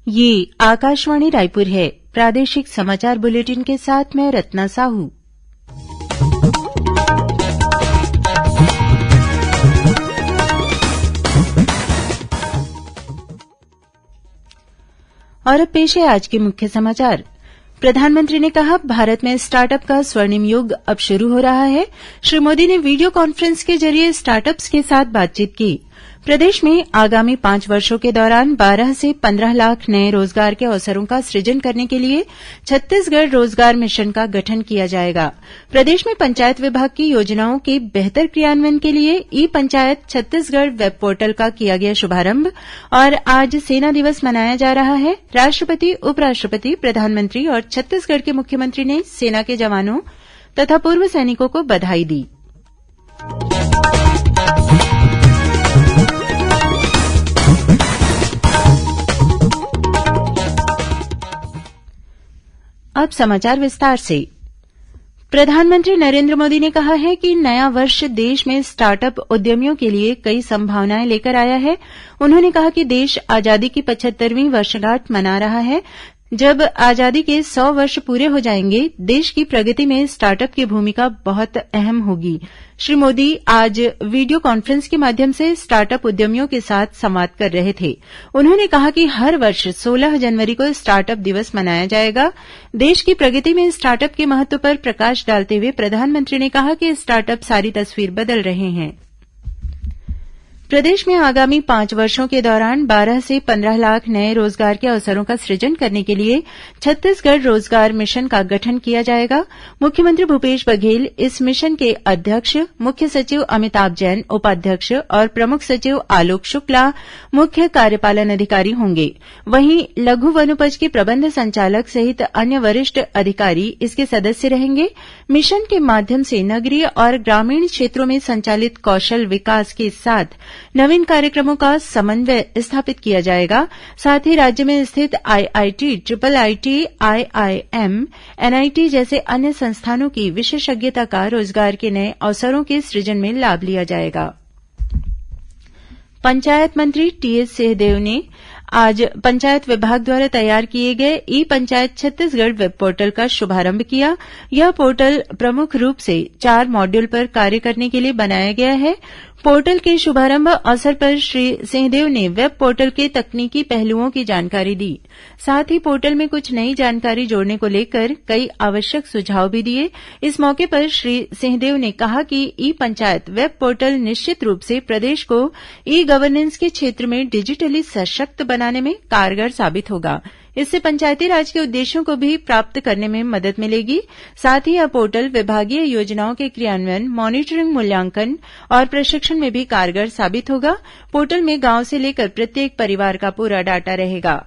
ये आकाशवाणी रायपुर है। प्रादेशिक समाचार बुलेटिन के साथ मैं रत्ना साहू। और अब पेश है आज के मुख्य समाचार। प्रधानमंत्री ने कहा, भारत में स्टार्टअप का स्वर्णिम युग अब शुरू हो रहा है। श्री मोदी ने वीडियो कॉन्फ्रेंस के जरिए स्टार्टअप्स के साथ बातचीत की। प्रदेश में आगामी 5 वर्षों के दौरान 12 से 15 लाख नए रोजगार के अवसरों का सृजन करने के लिए छत्तीसगढ़ रोजगार मिशन का गठन किया जाएगा। प्रदेश में पंचायत विभाग की योजनाओं के बेहतर क्रियान्वयन के लिए ई पंचायत छत्तीसगढ़ वेब पोर्टल का किया गया शुभारंभ। और आज सेना दिवस मनाया जा रहा है। राष्ट्रपति, उपराष्ट्रपति, प्रधानमंत्री और छत्तीसगढ़ के मुख्यमंत्री ने सेना के जवानों तथा पूर्व सैनिकों को बधाई दी। अब समाचार विस्तार से। प्रधानमंत्री नरेंद्र मोदी ने कहा है कि नया वर्ष देश में स्टार्टअप उद्यमियों के लिए कई संभावनाएं लेकर आया है। उन्होंने कहा कि देश आजादी की 75वीं वर्षगांठ मना रहा है। जब आजादी के 100 वर्ष पूरे हो जाएंगे, देश की प्रगति में स्टार्टअप की भूमिका बहुत अहम होगी। श्री मोदी आज वीडियो कॉन्फ्रेंस के माध्यम से स्टार्टअप उद्यमियों के साथ संवाद कर रहे थे। उन्होंने कहा कि हर वर्ष 16 जनवरी को स्टार्टअप दिवस मनाया जाएगा। देश की प्रगति में स्टार्टअप के महत्व पर प्रकाश डालते हुए प्रधानमंत्री ने कहा कि स्टार्टअप सारी तस्वीर बदल रहे हैं। प्रदेश में आगामी 5 वर्षों के दौरान 12 से 15 लाख नए रोजगार के अवसरों का सृजन करने के लिए छत्तीसगढ़ रोजगार मिशन का गठन किया जाएगा। मुख्यमंत्री भूपेश बघेल इस मिशन के अध्यक्ष, मुख्य सचिव अमिताभ जैन उपाध्यक्ष और प्रमुख सचिव आलोक शुक्ला मुख्य कार्यपालन अधिकारी होंगे। वहीं लघु वनोपज के प्रबंध संचालक सहित अन्य वरिष्ठ अधिकारी इसके सदस्य रहेंगे। मिशन के माध्यम से नगरीय और ग्रामीण क्षेत्रों में संचालित कौशल विकास के साथ नवीन कार्यक्रमों का समन्वय स्थापित किया जाएगा। साथ ही राज्य में स्थित IIT, triple IT, IIM, NIT जैसे अन्य संस्थानों की विशेषज्ञता का रोजगार के नए अवसरों के सृजन में लाभ लिया जाएगा। पंचायत मंत्री टीएस सिंहदेव ने आज पंचायत विभाग द्वारा तैयार किए गए ई पंचायत छत्तीसगढ़ वेब पोर्टल का शुभारंभ किया। यह पोर्टल प्रमुख रूप से 4 मॉड्यूल पर कार्य करने के लिए बनाया गया है। पोर्टल के शुभारंभ अवसर पर श्री सिंहदेव ने वेब पोर्टल के तकनीकी पहलुओं की जानकारी दी। साथ ही पोर्टल में कुछ नई जानकारी जोड़ने को लेकर कई आवश्यक सुझाव भी दिए। इस मौके पर श्री सिंहदेव ने कहा कि ई पंचायत वेब पोर्टल निश्चित रूप से प्रदेश को ई गवर्नेंस के क्षेत्र में डिजिटली सशक्त बनाने में कारगर साबित होगा। इससे पंचायती राज के उद्देश्यों को भी प्राप्त करने में मदद मिलेगी। साथ ही यह पोर्टल विभागीय योजनाओं के क्रियान्वयन, मॉनिटरिंग, मूल्यांकन और प्रशिक्षण में भी कारगर साबित होगा। पोर्टल में गांव से लेकर प्रत्येक परिवार का पूरा डाटा रहेगा।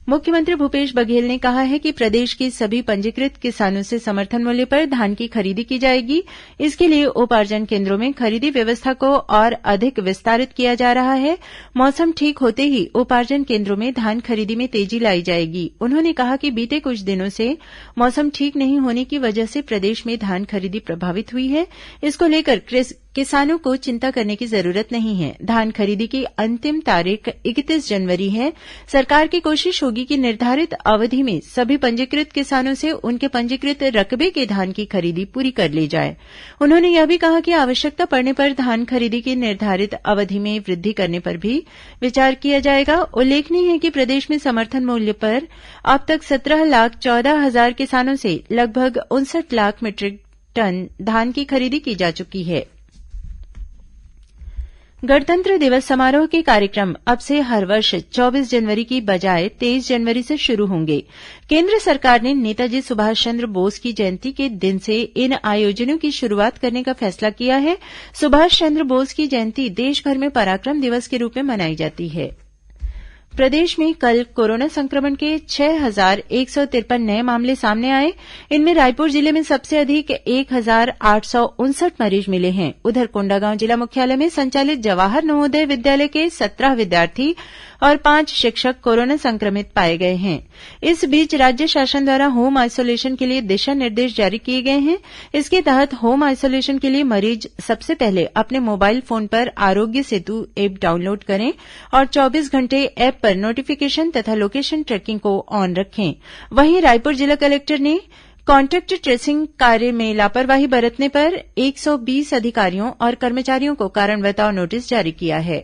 मुख्यमंत्री भूपेश बघेल ने कहा है कि प्रदेश के सभी पंजीकृत किसानों से समर्थन मूल्य पर धान की खरीदी की जाएगी। इसके लिए उपार्जन केन्द्रों में खरीदी व्यवस्था को और अधिक विस्तारित किया जा रहा है। मौसम ठीक होते ही उपार्जन केन्द्रों में धान खरीदी में तेजी लाई जाएगी। उन्होंने कहा कि बीते कुछ दिनों से मौसम ठीक नहीं होने की वजह से प्रदेश में धान खरीदी प्रभावित हुई है। इसको लेकर किसानों को चिंता करने की जरूरत नहीं है। धान खरीदी की अंतिम तारीख 31 जनवरी है। सरकार की कोशिश होगी कि निर्धारित अवधि में सभी पंजीकृत किसानों से उनके पंजीकृत रकबे के धान की खरीदी पूरी कर ली जाए। उन्होंने यह भी कहा कि आवश्यकता पड़ने पर धान खरीदी की निर्धारित अवधि में वृद्धि करने पर भी विचार किया जाएगा। उल्लेखनीय है कि प्रदेश में समर्थन मूल्य पर अब तक 17,14,000 किसानों से लगभग 59 लाख मीट्रिक टन धान की खरीदी की जा चुकी है। गणतंत्र दिवस समारोह के कार्यक्रम अब से हर वर्ष 24 जनवरी की बजाय 23 जनवरी से शुरू होंगे। केंद्र सरकार ने नेताजी सुभाष चंद्र बोस की जयंती के दिन से इन आयोजनों की शुरुआत करने का फैसला किया है। सुभाष चंद्र बोस की जयंती देशभर में पराक्रम दिवस के रूप में मनाई जाती है। प्रदेश में कल कोरोना संक्रमण के 6,153 नए मामले सामने आए। इनमें रायपुर जिले में सबसे अधिक 1,859 मरीज मिले हैं। उधर कोंडागांव जिला मुख्यालय में संचालित जवाहर नवोदय विद्यालय के 17 विद्यार्थी और 5 शिक्षक कोरोना संक्रमित पाए गए हैं। इस बीच राज्य शासन द्वारा होम आइसोलेशन के लिए दिशा निर्देश जारी किए गए हैं। इसके तहत होम आइसोलेशन के लिए मरीज सबसे पहले अपने मोबाइल फोन पर आरोग्य सेतु ऐप डाउनलोड करें और 24 घंटे ऐप पर नोटिफिकेशन तथा लोकेशन ट्रैकिंग को ऑन रखें। वहीं रायपुर जिला कलेक्टर ने कॉन्टैक्ट ट्रेसिंग कार्य में लापरवाही बरतने पर 120 अधिकारियों और कर्मचारियों को कारण बताओ नोटिस जारी किया है।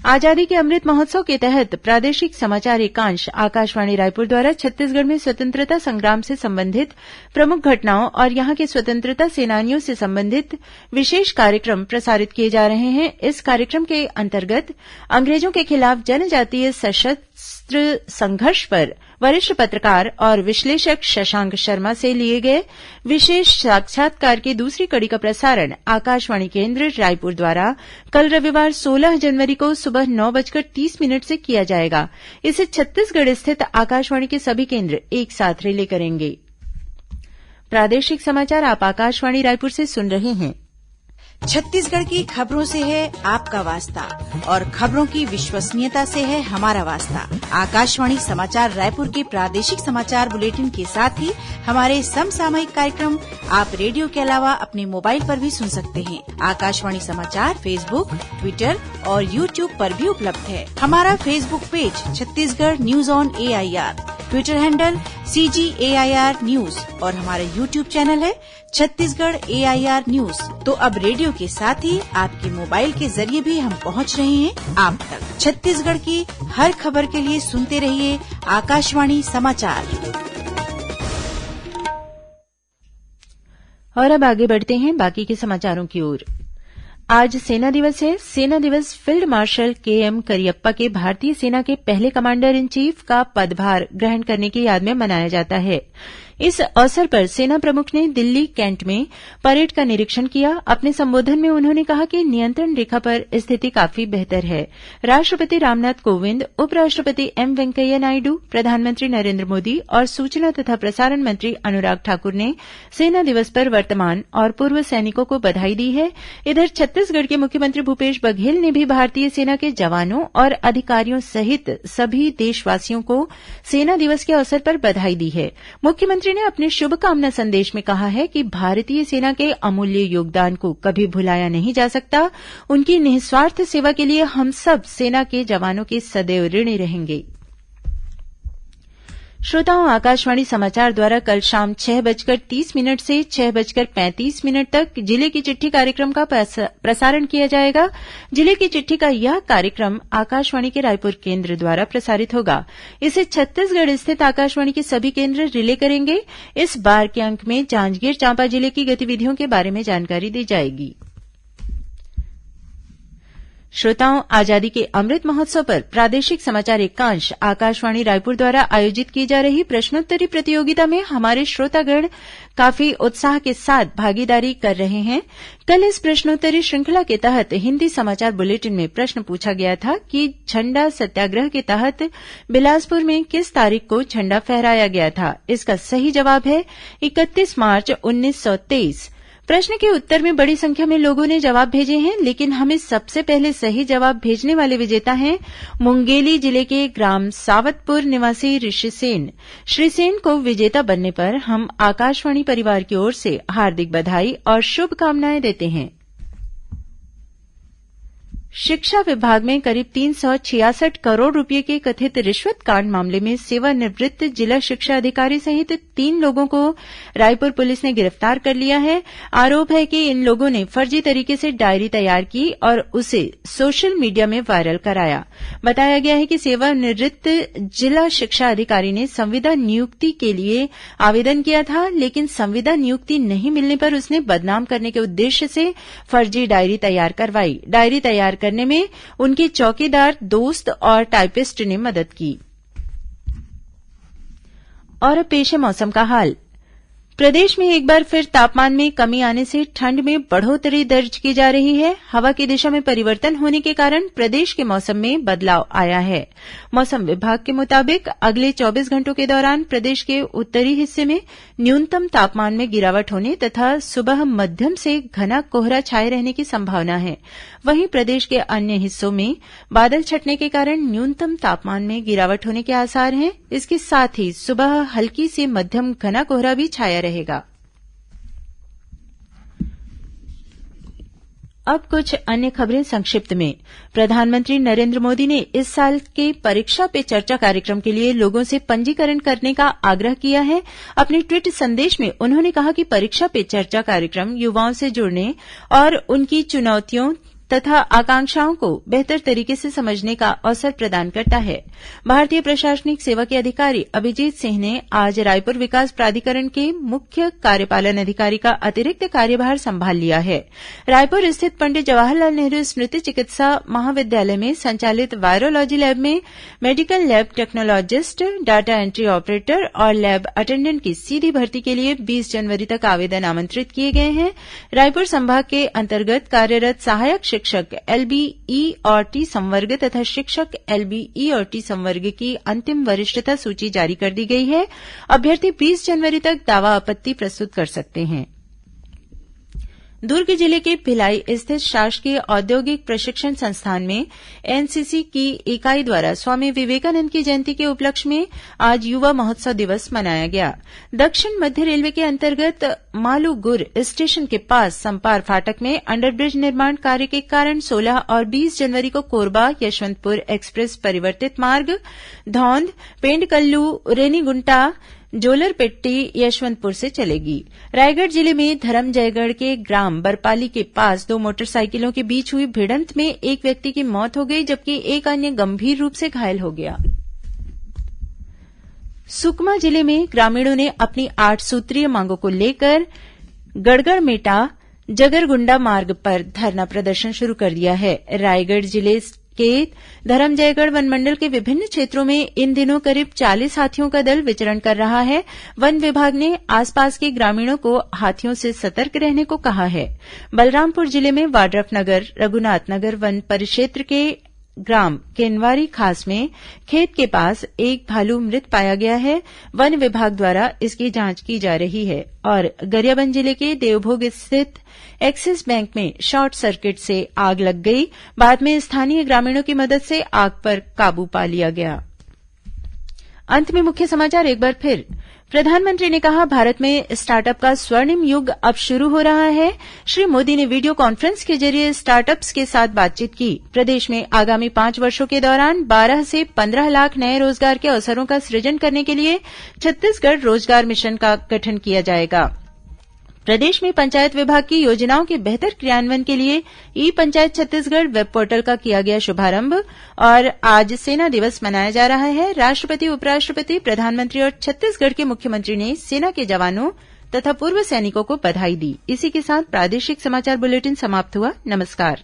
आजादी के अमृत महोत्सव के तहत प्रादेशिक समाचार एकांश आकाशवाणी रायपुर द्वारा छत्तीसगढ़ में स्वतंत्रता संग्राम से संबंधित प्रमुख घटनाओं और यहां के स्वतंत्रता सेनानियों से संबंधित विशेष कार्यक्रम प्रसारित किए जा रहे हैं। इस कार्यक्रम के अंतर्गत अंग्रेजों के खिलाफ जनजातीय सशस्त्र संघर्ष पर वरिष्ठ पत्रकार और विश्लेषक शशांक शर्मा से लिए गए विशेष साक्षात्कार की दूसरी कड़ी का प्रसारण आकाशवाणी केन्द्र रायपुर द्वारा कल रविवार 16 जनवरी को सुबह 9:30 से किया जाएगा। इसे छत्तीसगढ़ स्थित आकाशवाणी के सभी केन्द्र एक साथ रिले करेंगे। प्रादेशिक समाचार आप आकाशवाणी रायपुर से सुन रहे हैं। छत्तीसगढ़ की खबरों से है आपका वास्ता और खबरों की विश्वसनीयता से है हमारा वास्ता। आकाशवाणी समाचार रायपुर के प्रादेशिक समाचार बुलेटिन के साथ ही हमारे समसामयिक कार्यक्रम आप रेडियो के अलावा अपने मोबाइल पर भी सुन सकते हैं। आकाशवाणी समाचार फेसबुक, ट्विटर और यूट्यूब पर भी उपलब्ध है। हमारा Facebook page Chhattisgarh news on AIR, Twitter handle CGAIR news और हमारा यूट्यूब चैनल है छत्तीसगढ़ AIR न्यूज। तो अब रेडियो के साथ ही आपके मोबाइल के जरिए भी हम पहुंच रहे हैं आप तक। छत्तीसगढ़ की हर खबर के लिए सुनते रहिए आकाशवाणी समाचार। और अब आगे बढ़ते हैं बाकी के समाचारों की ओर। आज सेना दिवस है। सेना दिवस फील्ड मार्शल KM करियप्पा के भारतीय सेना के पहले कमांडर इन चीफ का पदभार ग्रहण करने की याद में मनाया जाता है। इस अवसर पर सेना प्रमुख ने दिल्ली कैंट में परेड का निरीक्षण किया। अपने संबोधन में उन्होंने कहा कि नियंत्रण रेखा पर स्थिति काफी बेहतर है। राष्ट्रपति रामनाथ कोविंद, उपराष्ट्रपति M वेंकैया नायडू, प्रधानमंत्री नरेंद्र मोदी और सूचना तथा प्रसारण मंत्री अनुराग ठाकुर ने सेना दिवस पर वर्तमान और पूर्व सैनिकों को बधाई दी है। इधर छत्तीसगढ़ के मुख्यमंत्री भूपेश बघेल ने भी भारतीय सेना के जवानों और अधिकारियों सहित सभी देशवासियों को सेना दिवस के अवसर पर बधाई दी है। मुख्यमंत्री ने अपने शुभकामना संदेश में कहा है कि भारतीय सेना के अमूल्य योगदान को कभी भुलाया नहीं जा सकता। उनकी निस्वार्थ सेवा के लिए हम सब सेना के जवानों के सदैव ऋणी रहेंगे। श्रोताओं, आकाशवाणी समाचार द्वारा कल शाम 6:30 से 6:35 तक जिले की चिट्ठी कार्यक्रम का प्रसारण किया जाएगा। जिले की चिट्ठी का यह कार्यक्रम आकाशवाणी के रायपुर केन्द्र द्वारा प्रसारित होगा। इसे छत्तीसगढ़ स्थित आकाशवाणी के सभी केन्द्र रिले करेंगे। इस बार के अंक में जांजगीर चांपा जिले की गतिविधियों के बारे में जानकारी दी जाएगी। श्रोताओं, आजादी के अमृत महोत्सव पर प्रादेशिक समाचार एकांश आकाशवाणी रायपुर द्वारा आयोजित की जा रही प्रश्नोत्तरी प्रतियोगिता में हमारे श्रोतागण काफी उत्साह के साथ भागीदारी कर रहे हैं। कल इस प्रश्नोत्तरी श्रृंखला के तहत हिन्दी समाचार बुलेटिन में प्रश्न पूछा गया था कि झंडा सत्याग्रह के तहत बिलासपुर में किस तारीख को झंडा फहराया गया था। इसका सही जवाब है 31 मार्च 1923। प्रश्न के उत्तर में बड़ी संख्या में लोगों ने जवाब भेजे हैं, लेकिन हमें सबसे पहले सही जवाब भेजने वाले विजेता हैं मुंगेली जिले के ग्राम सावतपुर निवासी ऋषि सेन। श्री सेन को विजेता बनने पर हम आकाशवाणी परिवार की ओर से हार्दिक बधाई और शुभकामनाएं देते हैं। शिक्षा विभाग में करीब 366 करोड़ रुपये के कथित रिश्वत कांड मामले में सेवानिवृत्त जिला शिक्षा अधिकारी सहित 3 लोगों को रायपुर पुलिस ने गिरफ्तार कर लिया है। आरोप है कि इन लोगों ने फर्जी तरीके से डायरी तैयार की और उसे सोशल मीडिया में वायरल कराया। बताया गया है कि सेवानिवृत्त जिला शिक्षा अधिकारी ने संविदा नियुक्ति के लिए आवेदन किया था, लेकिन संविदा नियुक्ति नहीं मिलने पर उसने बदनाम करने के उद्देश्य से फर्जी डायरी तैयार करवाई। डायरी तैयार करने में उनके चौकीदार, दोस्त और टाइपिस्ट ने मदद की। और अब पेश है मौसम का हाल। प्रदेश में एक बार फिर तापमान में कमी आने से ठंड में बढ़ोतरी दर्ज की जा रही है। हवा की दिशा में परिवर्तन होने के कारण प्रदेश के मौसम में बदलाव आया है। मौसम विभाग के मुताबिक अगले 24 घंटों के दौरान प्रदेश के उत्तरी हिस्से में न्यूनतम तापमान में गिरावट होने तथा सुबह मध्यम से घना कोहरा छाए रहने की संभावना है। वहीं प्रदेश के अन्य हिस्सों में बादल छंटने के कारण न्यूनतम तापमान में गिरावट होने के आसार हैं। इसके साथ ही सुबह हल्की से मध्यम घना कोहरा भी छाया रहेगा। अब कुछ अन्य खबरें संक्षिप्त में। प्रधानमंत्री नरेंद्र मोदी ने इस साल के परीक्षा पे चर्चा कार्यक्रम के लिए लोगों से पंजीकरण करने का आग्रह किया है। अपने ट्वीट संदेश में उन्होंने कहा कि परीक्षा पे चर्चा कार्यक्रम युवाओं से जुड़ने और उनकी चुनौतियों तथा आकांक्षाओं को बेहतर तरीके से समझने का अवसर प्रदान करता है। भारतीय प्रशासनिक सेवा के अधिकारी अभिजीत सिंह ने आज रायपुर विकास प्राधिकरण के मुख्य कार्यपालन अधिकारी का अतिरिक्त कार्यभार संभाल लिया है। रायपुर स्थित पंडित जवाहरलाल नेहरू स्मृति चिकित्सा महाविद्यालय में संचालित वायरोलॉजी लैब में medical lab technologist, data entry operator और लैब अटेंडेंट की सीधी भर्ती के लिए 20 जनवरी तक आवेदन आमंत्रित किए गए हैं। रायपुर संभाग के अंतर्गत कार्यरत सहायक शिक्षक एलबीई और टी संवर्ग तथा शिक्षक एलबीई और टी संवर्ग की अंतिम वरिष्ठता सूची जारी कर दी गई है। अभ्यर्थी 20 जनवरी तक दावा आपत्ति प्रस्तुत कर सकते हैं। दुर्ग जिले के भिलाई स्थित शासकीय औद्योगिक प्रशिक्षण संस्थान में एनसीसी की इकाई द्वारा स्वामी विवेकानंद की जयंती के उपलक्ष्य में आज युवा महोत्सव दिवस मनाया गया। दक्षिण मध्य रेलवे के अंतर्गत मालूगुर स्टेशन के पास समपार फाटक में अंडरब्रिज निर्माण कार्य के कारण 16 और 20 जनवरी को कोरबा यशवंतपुर एक्सप्रेस परिवर्तित मार्ग धौंध, पेंडकल्लू, रेनीगुंटा, जोलरपेट्टी यशवंतपुर से चलेगी। रायगढ़ जिले में धरमजयगढ़ के ग्राम बरपाली के पास 2 मोटरसाइकिलों के बीच हुई भिड़ंत में एक व्यक्ति की मौत हो गई जबकि एक अन्य गंभीर रूप से घायल हो गया। सुकमा जिले में ग्रामीणों ने अपनी 8 सूत्रीय मांगों को लेकर गड़गड़मेटा जगरगुंडा मार्ग पर धरना प्रदर्शन शुरू कर दिया है। रायगढ़ जिले के धरमजयगढ़ वनमंडल के विभिन्न क्षेत्रों में इन दिनों करीब 40 हाथियों का दल विचरण कर रहा है। वन विभाग ने आसपास के ग्रामीणों को हाथियों से सतर्क रहने को कहा है। बलरामपुर जिले में वाड्रफनगर, रघुनाथनगर वन परिक्षेत्र के ग्राम केनवारी खास में खेत के पास एक भालू मृत पाया गया है। वन विभाग द्वारा इसकी जांच की जा रही है। और गरियाबंद जिले के देवभोग स्थित एक्सिस बैंक में शॉर्ट सर्किट से आग लग गई। बाद में स्थानीय ग्रामीणों की मदद से आग पर काबू पा लिया गया। अंत में मुख्य समाचार एक बार फिर। प्रधानमंत्री ने कहा, भारत में स्टार्टअप का स्वर्णिम युग अब शुरू हो रहा है। श्री मोदी ने वीडियो कॉन्फ्रेंस के जरिए स्टार्टअप्स के साथ बातचीत की। प्रदेश में आगामी 5 वर्षों के दौरान 12 से 15 लाख नए रोजगार के अवसरों का सृजन करने के लिए छत्तीसगढ़ रोजगार मिशन का गठन किया जाएगा। प्रदेश में पंचायत विभाग की योजनाओं के बेहतर क्रियान्वयन के लिए ई पंचायत छत्तीसगढ़ वेब पोर्टल का किया गया शुभारंभ। और आज सेना दिवस मनाया जा रहा है। राष्ट्रपति, उपराष्ट्रपति, प्रधानमंत्री और छत्तीसगढ़ के मुख्यमंत्री ने सेना के जवानों तथा पूर्व सैनिकों को बधाई दी। इसी के साथ प्रादेशिक समाचार बुलेटिन समाप्त हुआ। नमस्कार।